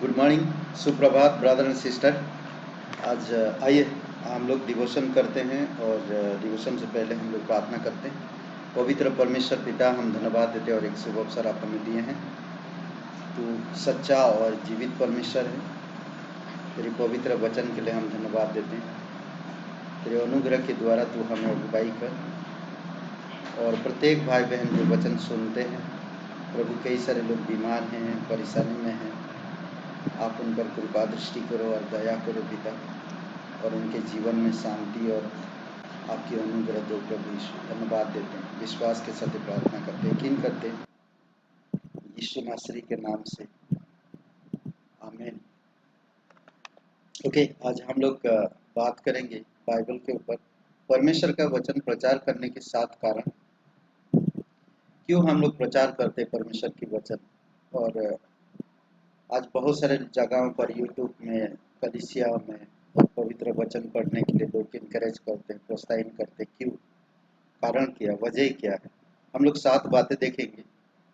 Good morning, सुप्रभात brother and sister. आज आइए हम लोग डिवोशन करते हैं और डिवोशन से पहले हम लोग प्रार्थना करते हैं। पवित्र परमेश्वर पिता, हम धन्यवाद देते हैं और एक शुभ अवसर आप हमें दिए हैं। तू सच्चा और जीवित परमेश्वर है। तेरी पवित्र वचन के लिए हम धन्यवाद देते हैं। तेरे अनुग्रह के द्वारा तू हमें अगुवाई कर और प्रत्येक भाई बहन जो वचन सुनते हैं, प्रभु कई सारे लोग बीमार हैं, परेशानी में हैं, आप उन पर कृपा दृष्टि करो और दया करो पिता, और उनके जीवन में शांति और आपकी अनुग्रह दो प्रभु यीशु। धन्यवाद देते हैं, विश्वास के साथ प्रार्थना करते हैं, यकीन करते हैं यीशु नासरी के नाम से, आमीन। ओके, आज हम लोग बात करेंगे बाइबल के ऊपर। परमेश्वर का वचन प्रचार करने के 7 कारण, क्यों हम लोग प्रचार करते हैं परमेश्वर की वचन। और आज बहुत सारे जगहों पर यूट्यूब में, कलीसिया में पवित्र वचन पढ़ने के लिए लोग इनकरेज करते हैं, प्रोत्साहित करते हैं। क्यों? कारण क्या, वजह क्या है? हम लोग 7 बातें देखेंगे।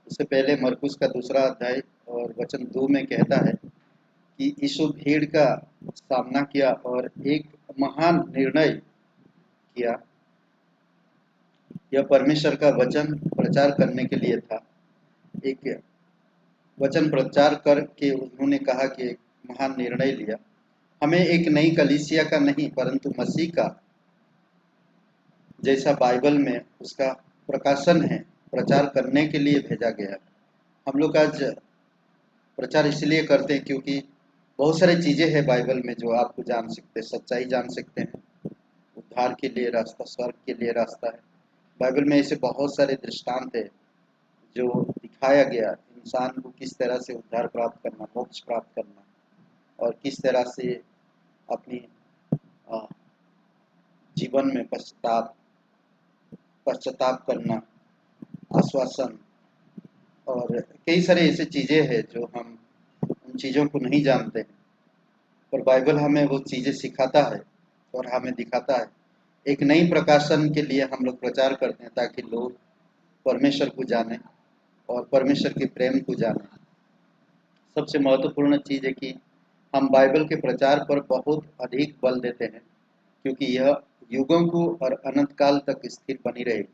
उससे पहले मरकुस का 2 अध्याय और वचन 2 में कहता है कि यीशु भीड़ का सामना किया और एक महान निर्णय किया। यह परमेश्वर का वचन प्रचार करने के लिए था। एक वचन प्रचार करके उन्होंने कहा कि एक महान निर्णय लिया, हमें एक नई कलीसिया का नहीं परंतु मसीह का जैसा बाइबल में उसका प्रकाशन है, प्रचार करने के लिए भेजा गया। हम लोग आज प्रचार इसलिए करते हैं क्योंकि बहुत सारी चीज़ें हैं बाइबल में जो आपको जान सकते हैं, सच्चाई जान सकते हैं। उद्धार के लिए रास्ता, स्वर्ग के लिए रास्ता है। बाइबल में ऐसे बहुत सारे दृष्टांत है जो दिखाया गया इंसान को किस तरह से उद्धार प्राप्त करना, मोक्ष प्राप्त करना, और किस तरह से अपनी जीवन में पश्चाताप करना, आश्वासन, और कई सारे ऐसे चीज़ें हैं जो हम उन चीज़ों को नहीं जानते हैं, पर बाइबल हमें वो चीज़ें सिखाता है और हमें दिखाता है। एक नई प्रकाशन के लिए हम लोग प्रचार करते हैं ताकि लोग परमेश्वर को जानें और परमेश्वर के प्रेम को जानें। सबसे महत्वपूर्ण चीज़ है कि हम बाइबल के प्रचार पर बहुत अधिक बल देते हैं क्योंकि यह युगों को और अनंत काल तक स्थिर बनी रहेगी।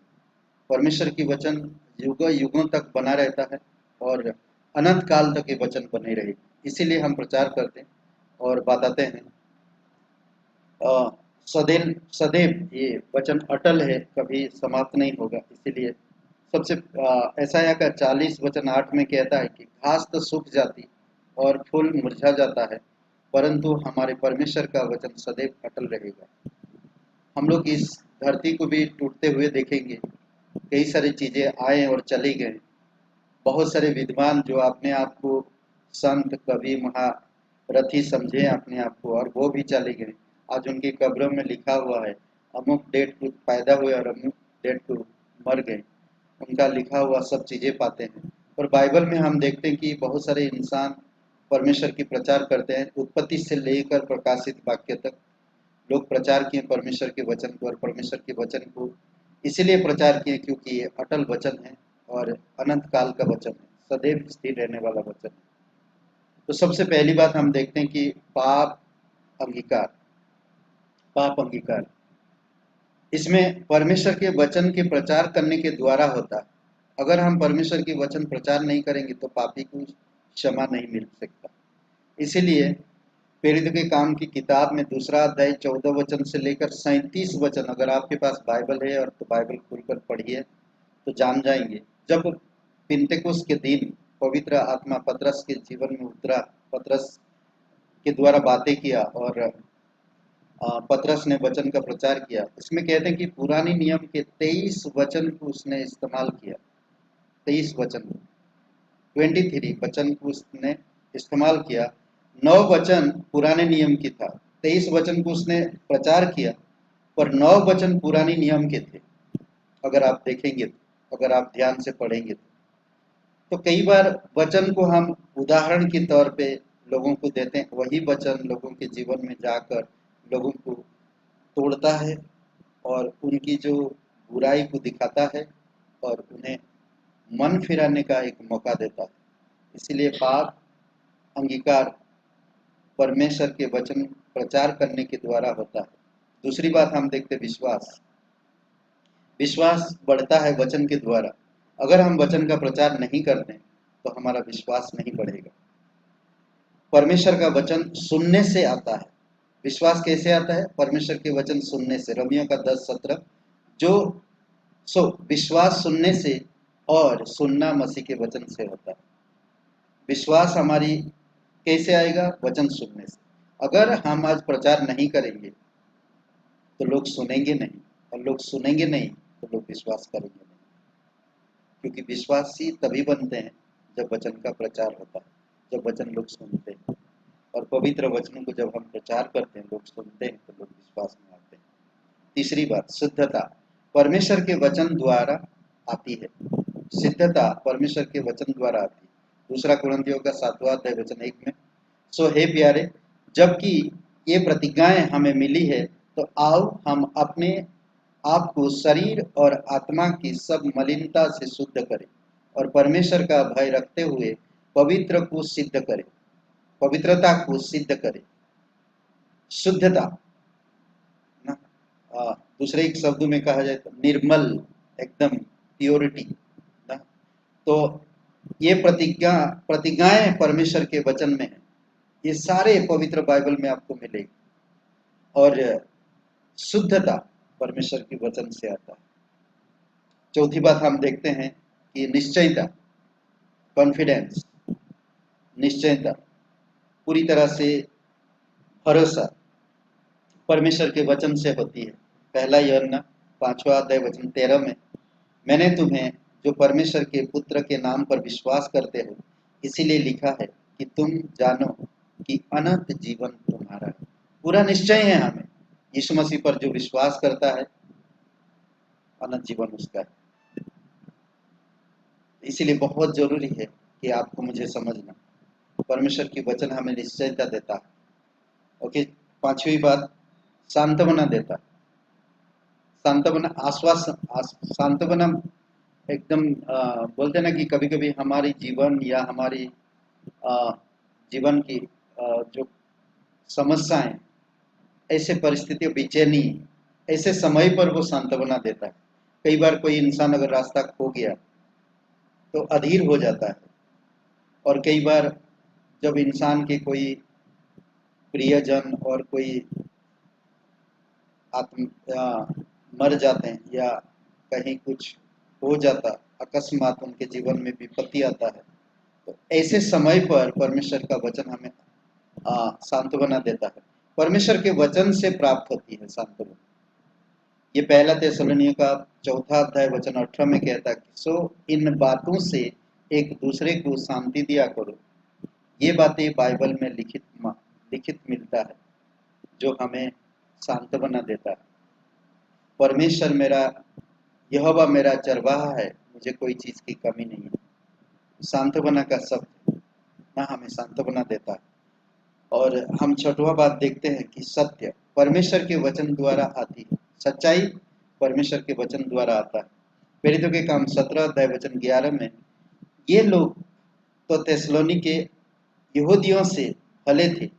परमेश्वर की वचन युगों युगों तक बना रहता है और अनंत काल तक ये वचन बने रहेगी। इसीलिए हम प्रचार करते हैं और बताते हैं। सदैव सदैव ये वचन अटल है, कभी समाप्त नहीं होगा। इसीलिए सबसे ऐसाया का 40 वचन 8 में कहता है कि घास तो सूख जाती और फूल मुरझा जाता है, परंतु हमारे परमेश्वर का वचन सदैव अटल रहेगा। हम लोग इस धरती को भी टूटते हुए देखेंगे। कई सारी चीज़ें आए और चली गए। बहुत सारे विद्वान जो अपने आप को संत, कवि, महारथी समझे अपने आप को, और वो भी चले गए। आज उनकी कब्रों में लिखा हुआ है अमुक डेट को पैदा हुए और अमुक डेट को मर गए। उनका लिखा हुआ सब चीज़ें पाते हैं। और बाइबल में हम देखते हैं कि बहुत सारे इंसान परमेश्वर की प्रचार करते हैं। उत्पत्ति से लेकर प्रकाशित वाक्य तक लोग प्रचार किए परमेश्वर के वचन को, और परमेश्वर के वचन को इसलिए प्रचार किए क्योंकि ये अटल वचन है और अनंत काल का वचन है, सदैव स्थिर रहने वाला वचन है। तो सबसे पहली बात हम देखते हैं कि अंगीकार पाप अंगीकार इसमें परमेश्वर के वचन के प्रचार करने के द्वारा होता है। अगर हम परमेश्वर के वचन प्रचार नहीं करेंगे तो पापी को क्षमा नहीं मिल सकता। इसीलिए प्रेरित के काम की किताब में 2 अध्याय 14 वचन से लेकर 37 वचन, अगर आपके पास बाइबल है और तो बाइबल खोलकर पढ़िए तो जान जाएंगे। जब पिंतेकुस्त के दिन पवित्र आत्मा पतरस के जीवन में उतरा, पतरस के द्वारा बातें किया और पतरस ने वचन का प्रचार किया। इसमें कहते हैं कि पुरानी नियम के 23 वचन को उसने इस्तेमाल किया। 23 वचन, 23 वचन को उसने इस्तेमाल किया। 9 वचन पुराने नियम की था, 23 वचन को उसने प्रचार किया, पर 9 वचन पुरानी नियम के थे। अगर आप देखेंगे तो, अगर आप ध्यान से पढ़ेंगे तो कई बार वचन को हम उदाहरण के तौर पे लोगों को देते हैं, वही वचन लोगों के जीवन में जाकर लोगों को तोड़ता है और उनकी जो बुराई को दिखाता है और उन्हें मन फिराने का एक मौका देता है। इसीलिए पाप अंगीकार परमेश्वर के वचन प्रचार करने के द्वारा होता है। दूसरी बात हम देखते विश्वास। विश्वास बढ़ता है वचन के द्वारा। अगर हम वचन का प्रचार नहीं करते तो हमारा विश्वास नहीं बढ़ेगा। परमेश्वर का वचन सुनने से आता है। विश्वास कैसे आता है? परमेश्वर के वचन सुनने से। रोमियो का 10:17 जो विश्वास सुनने से और सुनना मसीह के वचन से होता है। विश्वास हमारी कैसे आएगा? वचन सुनने से। अगर हम आज प्रचार नहीं करेंगे तो लोग सुनेंगे नहीं, और लोग सुनेंगे नहीं तो लोग विश्वास करेंगे नहीं, क्योंकि विश्वासी तभी बनते हैं जब वचन का प्रचार होता है, जब वचन लोग सुनते हैं। और पवित्र वचनों को जब हम प्रचार करते हैं, लोग सुनते हैं, तो लोग विश्वास में आते हैं। तीसरी बात, शुद्धता परमेश्वर के वचन द्वारा आती है। सिद्धता परमेश्वर के वचन द्वारा आती है। दूसरा कुरिन्थियों का 7वां अध्याय वचन 1 में, सो हे प्यारे, जबकि ये प्रतिज्ञाएं हमें मिली है, तो आओ हम अपने आप को शरीर और आत्मा की सब मलिनता से शुद्ध करें और परमेश्वर का भय रखते हुए पवित्र को सिद्ध करें, पवित्रता को सिद्ध करें। शुद्धता ना, दूसरे एक शब्द में कहा जाए तो निर्मल, एकदम प्योरिटी ना। तो ये प्रतिज्ञाएं परमेश्वर के वचन में है। ये सारे पवित्र बाइबल में आपको मिलेगी। और शुद्धता परमेश्वर के वचन से आता है। चौथी बात हम देखते हैं कि निश्चयता, कॉन्फिडेंस, निश्चयता, पूरी तरह से भरोसा परमेश्वर के वचन से होती है। पहला यूहन्ना 5वां अध्याय वचन 13 में, मैंने तुम्हें जो परमेश्वर के पुत्र के नाम पर विश्वास करते हो इसीलिए लिखा है कि तुम जानो कि अनंत जीवन तुम्हारा है। पूरा निश्चय है हमें, यीशु मसीह पर जो विश्वास करता है अनंत जीवन उसका है। इसीलिए बहुत जरूरी है कि आपको मुझे समझना, परमेश्वर की वचन हमें निश्चयता देता है। ओके, पांचवी बात, सांत्वना देता है। सांत्वना, आश्वासन, सांत्वना एकदम बोलते ना कि कभी कभी हमारी जीवन या हमारी जीवन की जो समस्याएं, ऐसे परिस्थितियों, बेचैनी, ऐसे समय पर वो सांत्वना देता है। कई बार कोई इंसान अगर रास्ता खो गया तो अधीर हो जाता है, और कई बार जब इंसान के कोई प्रियजन और कोई मर जाते हैं या कहीं कुछ हो जाता, अकस्मात उनके जीवन में विपत्ति आता है, तो ऐसे समय पर परमेश्वर का वचन हमें सांत्वना देता है। परमेश्वर के वचन से प्राप्त होती है सांत्वना। ये पहला थिस्सलुनीय का 4 अध्याय वचन 18 में कहता है कि सो इन बातों से एक दूसरे को शांति दिया करो। ये बातें बाइबल में लिखित मिलता है जो हमें सांत्वना देता है। परमेश्वर मेरा, यहोवा मेरा चरवाहा है, मुझे कोई चीज की कमी नहीं है। सांत्वना का शब्द ना हमें सांत्वना देता है। और हम छठवां बात देखते हैं कि सत्य परमेश्वर के वचन द्वारा आती है। सच्चाई परमेश्वर के वचन द्वारा आता है। प्रेरितों के काम 17 अध्याय वचन 11 में, ये लोग तो थिस्सलुनी के यहूदियों से फले थे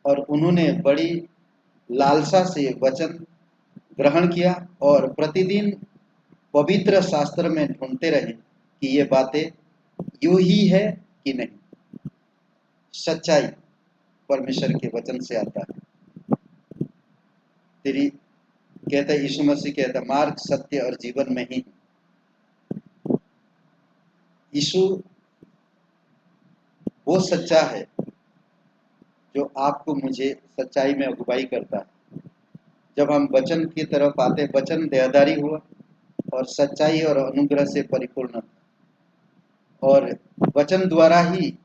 और उन्होंने बड़ी लालसा से वचन ग्रहण किया और प्रतिदिन पवित्र शास्त्र में ढूंढते रहे कि ये बातें यूं ही है कि नहीं। सच्चाई परमेश्वर के वचन से आता है। तेरी कहता है, यीशु मसीह कहता है, मार्ग, सत्य और जीवन में ही। यीशु वो सच्चा है जो आपको मुझे सच्चाई में अगुवाई करता है। जब हम वचन की तरफ आते, वचन देहधारी हुआ और सच्चाई और अनुग्रह से परिपूर्ण, और वचन द्वारा ही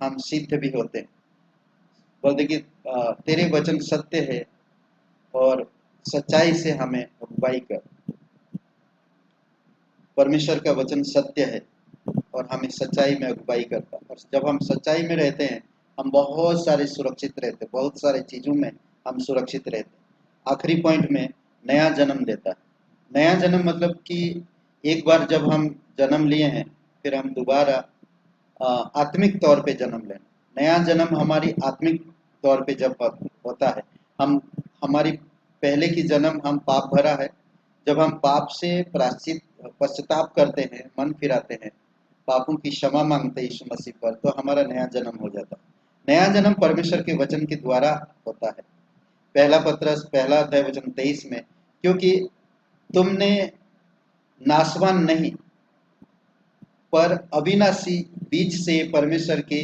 हम सिद्ध भी होते हैं। बोलते कि तेरे वचन सत्य है और सच्चाई से हमें अगुवाई कर। परमेश्वर का वचन सत्य है और हमें सच्चाई में अगुवाई करता है। और जब हम सच्चाई में रहते हैं हम बहुत सारे सुरक्षित रहते हैं, बहुत सारे चीज़ों में हम सुरक्षित रहते हैं। आखिरी पॉइंट में नया जन्म देता है। नया जन्म मतलब कि एक बार जब हम जन्म लिए हैं फिर हम दोबारा आत्मिक तौर पे जन्म लें। नया जन्म हमारी आत्मिक तौर पे जब होता है, हम हमारी पहले की जन्म हम पाप भरा है, जब हम पाप से प्रायश्चित पश्चाताप करते हैं, मन फिराते हैं, पापों की क्षमा मांगते हैं यीशु मसीह पर, तो हमारा नया जन्म हो जाता है। नया जन्म परमेश्वर के वचन के द्वारा होता है। पहला पत्रस पहला अध्याय वचन 23 में, क्योंकि तुमने नाशवान नहीं पर अविनाशी बीज से परमेश्वर के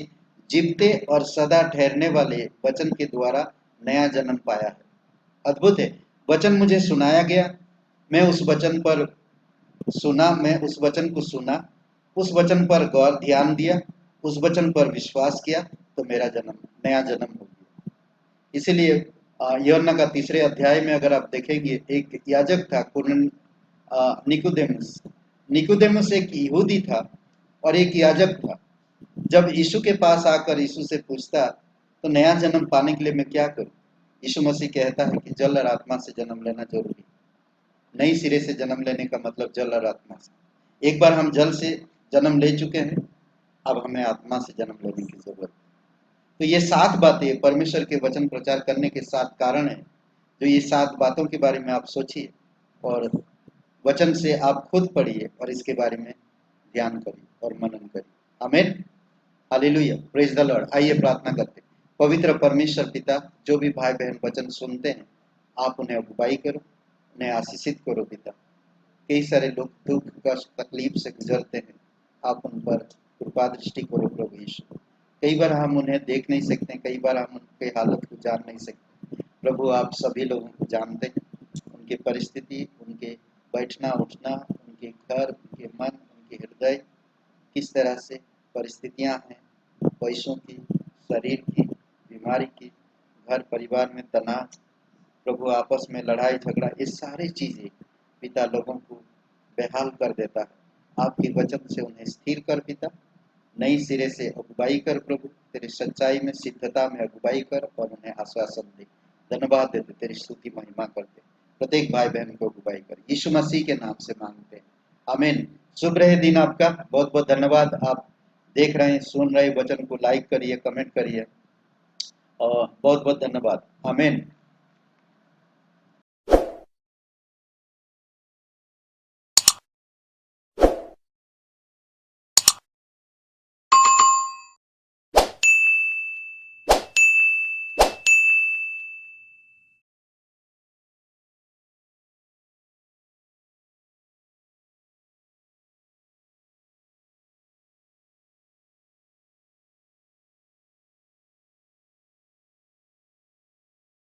जीवते और सदा ठहरने वाले वचन के द्वारा नया जन्म पाया है। अद्भुत है। वचन मुझे सुनाया गया, मैं उस वचन पर मैं उस वचन को सुना, उस वचन पर गौर ध्यान दिया, उस वचन पर विश्वास किया, तो मेरा जन्म नया जन्म हो गया। इसीलिए यूहन्ना का 3 अध्याय में अगर आप देखेंगे, एक याजक था निकोदेमुस। निकोदेमुस एक यहूदी था और एक याजक था। जब यीशु के पास आकर यीशु से पूछता, तो नया जन्म पाने के लिए मैं क्या करूं? यीशु मसीह कहता है कि जल और आत्मा से जन्म लेना जरूरी है। नई सिरे से जन्म लेने का मतलब जल और आत्मा से। एक बार हम जल से जन्म ले चुके हैं, अब हमें आत्मा से जन्म लेने की जरूरत है। तो ये 7 बातें परमेश्वर के वचन प्रचार करने के 7 कारण है। जो ये 7 बातों के बारे में आप सोचिए और वचन से आप खुद पढ़िए और इसके बारे में ध्यान करिए और मनन करिए। आमीन, हालेलुया, प्रेज द लॉर्ड। आइए प्रार्थना करते हैं। पवित्र परमेश्वर पिता, जो भी भाई बहन वचन सुनते हैं, आप उन्हें अगुवाई करो, उन्हें आशीषित करो पिता। कई सारे लोग दुख कष्ट तकलीफ से गुजरते हैं, आप उन पर कृपा दृष्टि करो प्रभु यीशु। कई बार हम उन्हें देख नहीं सकते, कई बार हम उनके हालत को जान नहीं सकते। प्रभु आप सभी लोगों को जानते हैं, उनकी परिस्थिति, उनके बैठना उठना, उनके घर, उनके मन, उनके हृदय, किस तरह से परिस्थितियां हैं, पैसों की, शरीर की, बीमारी की, घर परिवार में तनाव, प्रभु आपस में लड़ाई झगड़ा, ये सारी चीजें पिता लोगों को बेहाल कर देता है। आपके वचन से उन्हें स्थिर कर पिता, नई सिरे से अगुवाई कर प्रभु, तेरी सच्चाई में सिद्धता में अगुवाई कर और उन्हें आश्वासन दे। धन्यवाद देते, तेरी स्तुति महिमा करते, प्रत्येक भाई बहन को अगुवाई कर, यीशु मसीह के नाम से मांगते हैं, आमीन। शुभ रहे दिन आपका। बहुत बहुत धन्यवाद। आप देख रहे हैं, सुन रहे वचन को लाइक करिए, कमेंट करिए और बहुत बहुत धन्यवाद। आमीन।